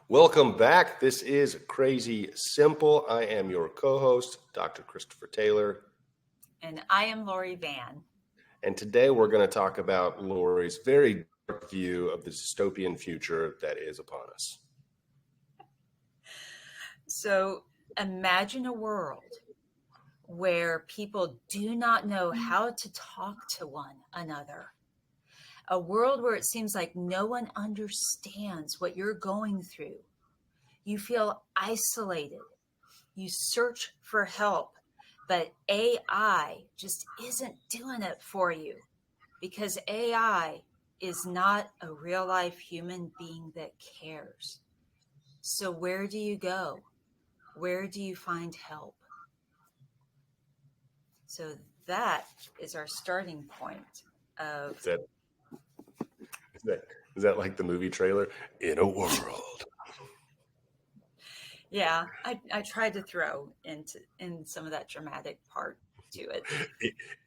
Welcome back. This is Crazy Simple. I am your co-host, Dr. Christopher Taylor. And I am Lori Vann. And today we're going to talk about Lori's very dark view of the dystopian future that is upon us. So imagine a world where people do not know how to talk to one another. A world where it seems like no one understands what you're going through. You feel isolated. You search for help, but AI just isn't doing it for you because AI is not a real life human being that cares. So where do you go? Where do you find help? So that is our starting point of... Is that like the movie trailer? In a world. Yeah, I tried to throw in some of that dramatic part to it.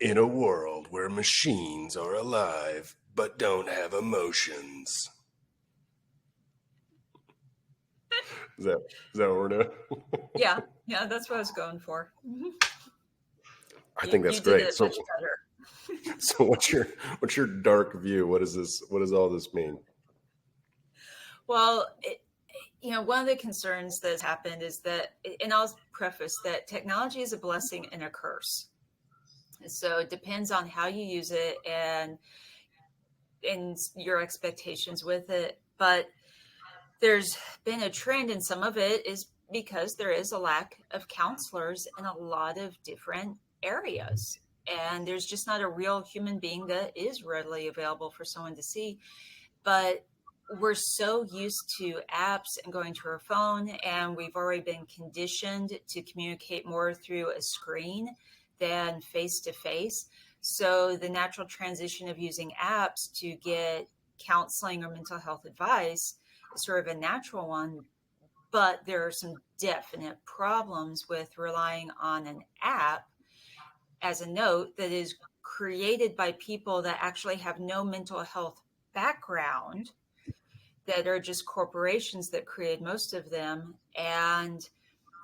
In a world where machines are alive but don't have emotions. Is that what we're doing? Yeah, that's what I was going for. I think that's you great. Did it much better. So what's your dark view? What does all this mean? Well, one of the concerns that's happened is that, and I'll preface that technology is a blessing and a curse. So it depends on how you use it and your expectations with it. But there's been a trend, and some of it is because there is a lack of counselors in a lot of different areas. And there's just not a real human being that is readily available for someone to see. But we're so used to apps and going to our phone, and we've already been conditioned to communicate more through a screen than face to face. So the natural transition of using apps to get counseling or mental health advice is sort of a natural one. But there are some definite problems with relying on an app as a note that is created by people that actually have no mental health background, that are just corporations that create most of them, and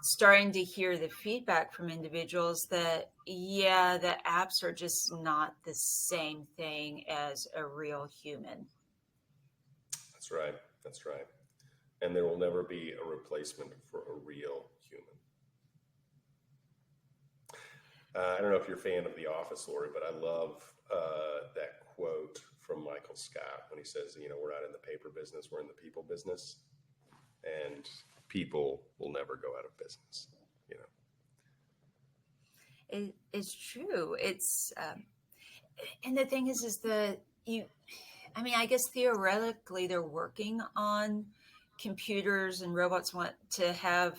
starting to hear the feedback from individuals that, yeah, the apps are just not the same thing as a real human. That's right. And there will never be a replacement for a real human. I don't know if you're a fan of The Office, Lori, but I love that quote from Michael Scott when he says, we're not in the paper business, we're in the people business. And people will never go out of business, It's true. It's, and the thing is that I guess theoretically they're working on computers and robots want to have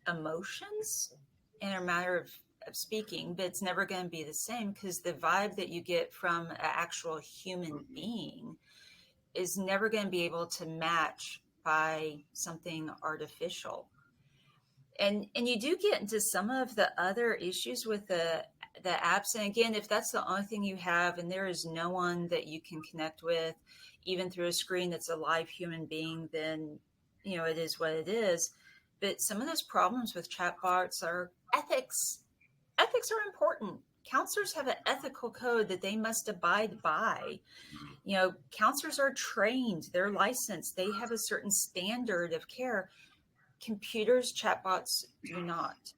emotions in a matter of speaking, but it's never going to be the same because the vibe that you get from an actual human being is never going to be able to match by something artificial. And you do get into some of the other issues with the apps. And again, if that's the only thing you have and there is no one that you can connect with, even through a screen that's a live human being, then, it is what it is. But some of those problems with chatbots are ethics. Ethics are important. Counselors have an ethical code that they must abide by. Counselors are trained, they're licensed, they have a certain standard of care. Computers, chatbots do not.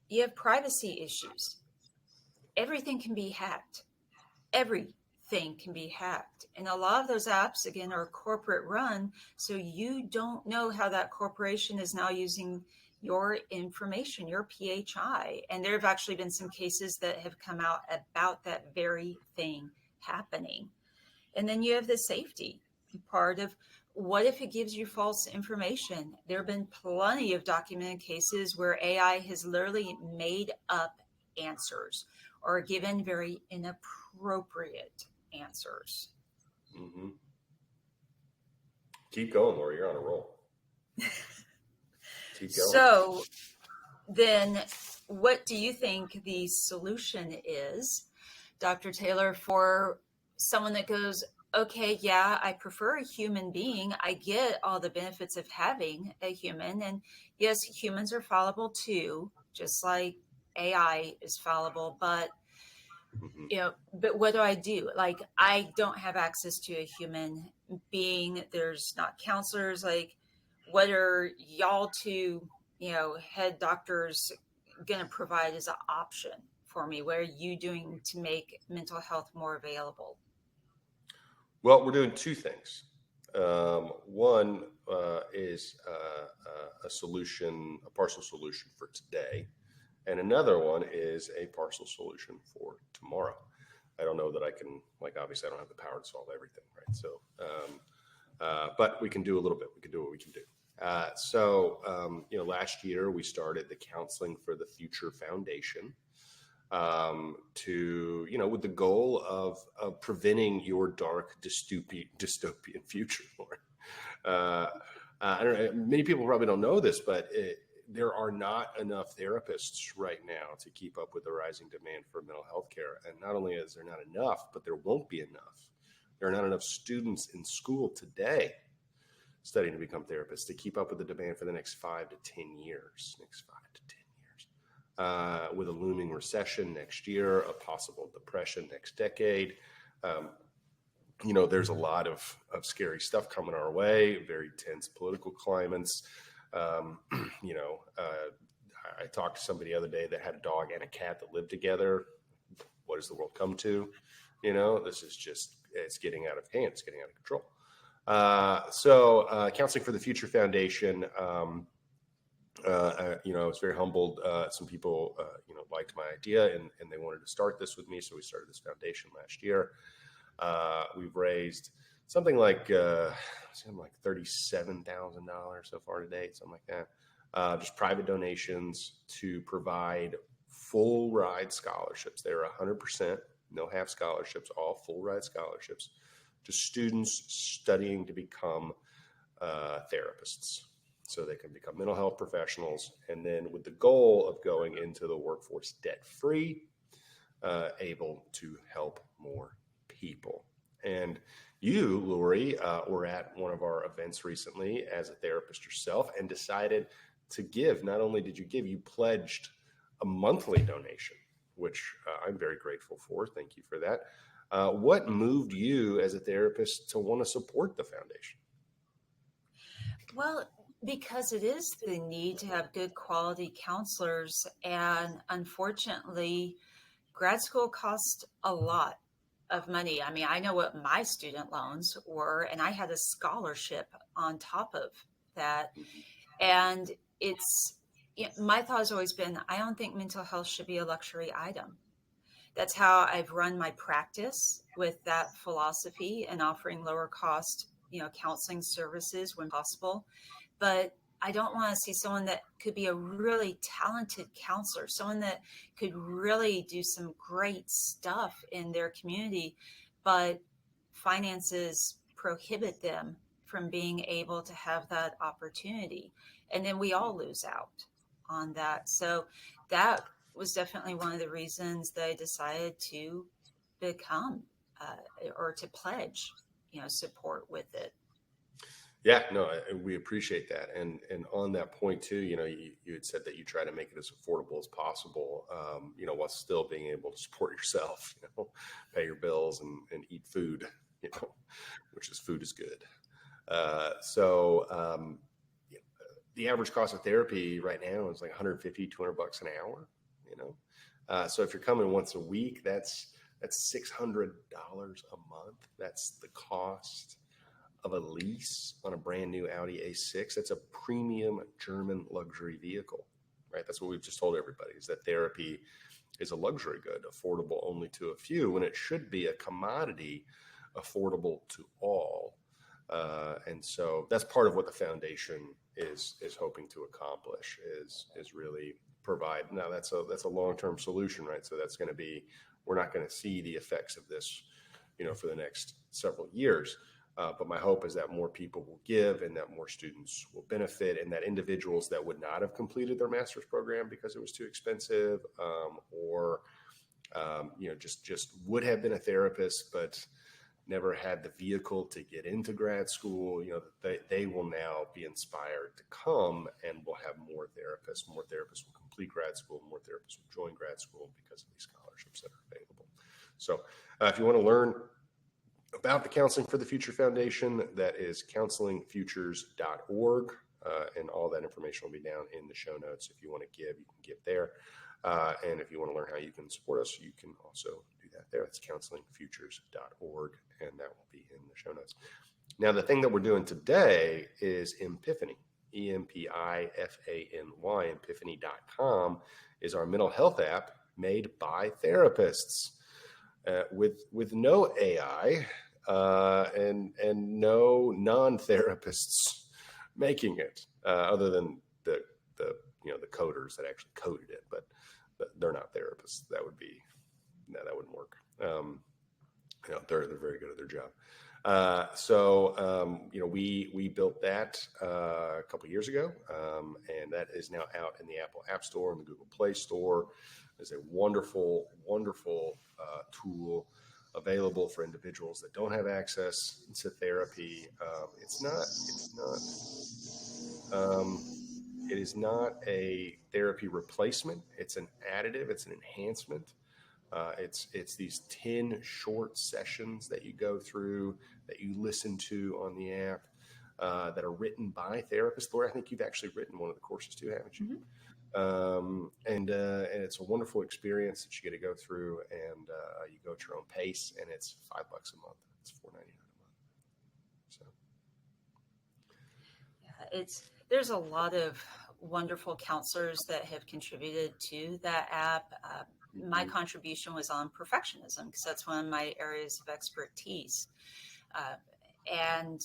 You have privacy issues. Everything can be hacked. Everything can be hacked. And a lot of those apps, again, are corporate run. So you don't know how that corporation is now using your information, your PHI. And there have actually been some cases that have come out about that very thing happening. And then you have the safety part of, what if it gives you false information? There have been plenty of documented cases where AI has literally made up answers or given very inappropriate answers. Mm-hmm. Keep going, Lori. You're on a roll. Keep going. So then what do you think the solution is, Dr. Taylor, for someone that goes, okay, yeah, I prefer a human being. I get all the benefits of having a human. And yes, humans are fallible too, just like AI is fallible. But, Hmm. but what do I do? Like, I don't have access to a human being. There's not counselors. Like, what are y'all two, head doctors going to provide as an option for me? What are you doing to make mental health more available? Well, we're doing two things. One is a solution, a partial solution for today, and another one is a partial solution for tomorrow. I don't know that I can, like, obviously, I don't have the power to solve everything, right? So, but we can do a little bit. We can do what we can do. Last year we started the Counseling for the Future Foundation, with the goal of preventing your dark dystopian future. I don't know. Many people probably don't know this, but there are not enough therapists right now to keep up with the rising demand for mental health care. And not only is there not enough, but there won't be enough. There are not enough students in school today studying to become therapists to keep up with the demand for the next 5 to 10 years. With a looming recession next year, a possible depression next decade. There's a lot of scary stuff coming our way, very tense political climates. I talked to somebody the other day that had a dog and a cat that lived together. What does the world come to? This is just, it's getting out of hand. It's getting out of control. Counseling for the Future Foundation, I was very humbled. Some people, liked my idea and they wanted to start this with me. So we started this foundation last year. We've raised something like $37,000 so far to date, something like that. Just private donations to provide full ride scholarships. They're 100%, no half scholarships, all full ride scholarships to students studying to become therapists, so they can become mental health professionals, and then with the goal of going into the workforce debt-free, able to help more people. And you, Lori, were at one of our events recently as a therapist yourself and decided to give. Not only did you give, you pledged a monthly donation, which I'm very grateful for. Thank you for that. What moved you as a therapist to want to support the foundation? Well, because it is the need to have good quality counselors. And unfortunately, grad school costs a lot of money. I mean, I know what my student loans were, and I had a scholarship on top of that. And my thought has always been, I don't think mental health should be a luxury item. That's how I've run my practice, with that philosophy and offering lower cost, counseling services when possible. But I don't want to see someone that could be a really talented counselor, someone that could really do some great stuff in their community, but finances prohibit them from being able to have that opportunity. And then we all lose out on that. So that was definitely one of the reasons that I decided to become or to pledge, support with it. Yeah, no, we appreciate that. And on that point too, you had said that you try to make it as affordable as possible, while still being able to support yourself, pay your bills and eat food, which is food is good. The average cost of therapy right now is like $150, $200 an hour, So if you're coming once a week, that's $600 a month. That's the cost of a lease on a brand new Audi A6. That's a premium German luxury vehicle, right? That's what we've just told everybody, is that therapy is a luxury good, affordable only to a few, when it should be a commodity, affordable to all. And so that's part of what the foundation is hoping to accomplish, is really provide. Now that's a long-term solution, right? So that's going to be, we're not going to see the effects of this, for the next several years. But my hope is that more people will give and that more students will benefit, and that individuals that would not have completed their master's program because it was too expensive, or just would have been a therapist, but never had the vehicle to get into grad school, they will now be inspired to come, and we'll have more therapists. More therapists will complete grad school. More therapists will join grad school because of these scholarships that are available. So if you want to learn about the Counseling for the Future Foundation, that is counselingfutures.org. And all that information will be down in the show notes. If you want to give, you can give there. And if you want to learn how you can support us, you can also do that there. It's counselingfutures.org, and that will be in the show notes. Now, the thing that we're doing today is Empiphany, Empifany. Empiphany.com is our mental health app made by therapists with no AI and no non-therapists making it, other than the coders that actually coded it, but they're not therapists. That wouldn't work. They're very good at their job. We built that a couple of years ago, and that is now out in the Apple App Store and the Google Play Store. It's a wonderful, wonderful tool available for individuals that don't have access to therapy. It is not a therapy replacement. It's an additive. It's an enhancement. It's these 10 short sessions that you go through, that you listen to on the app, that are written by therapists. Lori, I think you've actually written one of the courses too, haven't you? Mm-hmm. And it's a wonderful experience that you get to go through, and you go at your own pace, and it's $5 a month. It's $4.99 a month. So yeah, there's a lot of wonderful counselors that have contributed to that app. My contribution was on perfectionism, because that's one of my areas of expertise. And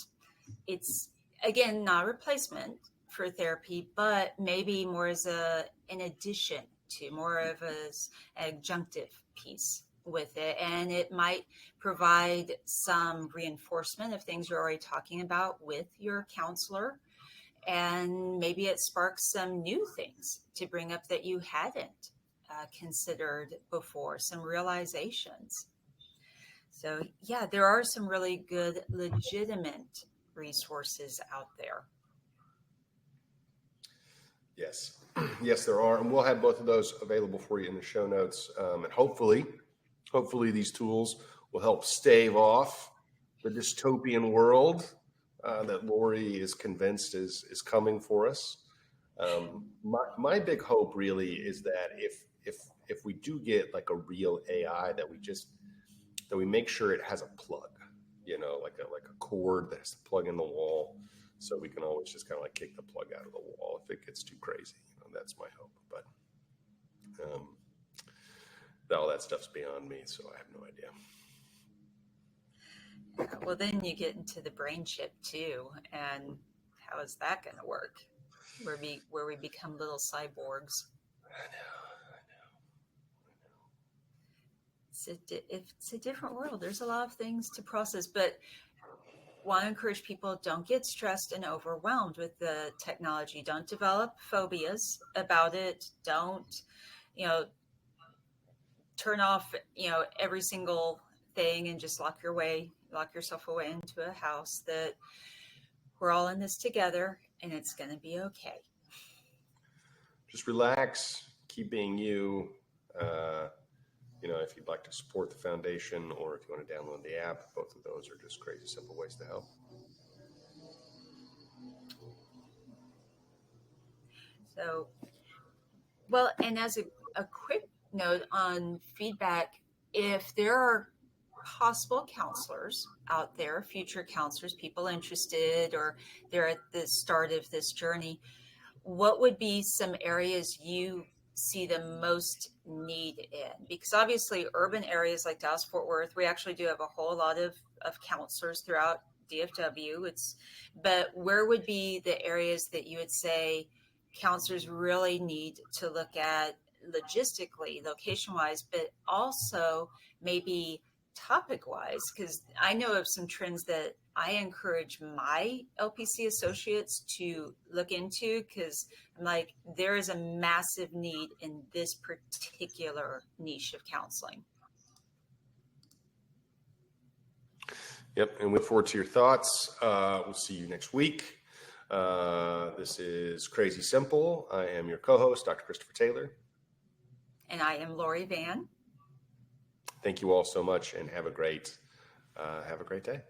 it's, again, not a replacement for therapy, but maybe more as an addition to, more of an adjunctive piece with it. And it might provide some reinforcement of things you're already talking about with your counselor. And maybe it sparks some new things to bring up that you hadn't considered before, some realizations. So yeah, there are some really good, legitimate resources out there. Yes. Yes, there are. And we'll have both of those available for you in the show notes. And hopefully these tools will help stave off the dystopian world that Lori is convinced is coming for us. My big hope really is that if we do get like a real AI, that we make sure it has a plug, like a cord that has to plug in the wall, so we can always just kind of like kick the plug out of the wall if it gets too crazy. That's my hope. But all that stuff's beyond me, so I have no idea. Well, then you get into the brain chip too, and how is that going to work? Where we become little cyborgs. I know. It's a different world. There's a lot of things to process, but want to encourage people, don't get stressed and overwhelmed with the technology. Don't develop phobias about it. Don't, turn off, every single thing and just lock yourself away into a house. That we're all in this together, and it's going to be okay. Just relax, keep being you. If you'd like to support the foundation, or if you want to download the app, both of those are just crazy simple ways to help. So, well, and as a quick note on feedback, if there are possible counselors out there, future counselors, people interested, or they're at the start of this journey, what would be some areas you see the most need in? Because obviously urban areas like Dallas-Fort Worth, we actually do have a whole lot of counselors throughout DFW. But where would be the areas that you would say counselors really need to look at logistically, location-wise, but also maybe topic-wise? Because I know of some trends that I encourage my LPC associates to look into, because I'm like, there is a massive need in this particular niche of counseling. Yep. And we look forward to your thoughts. We'll see you next week. This is Crazy Simple. I am your co-host, Dr. Christopher Taylor. And I am Lori Vann. Thank you all so much, and have a great day.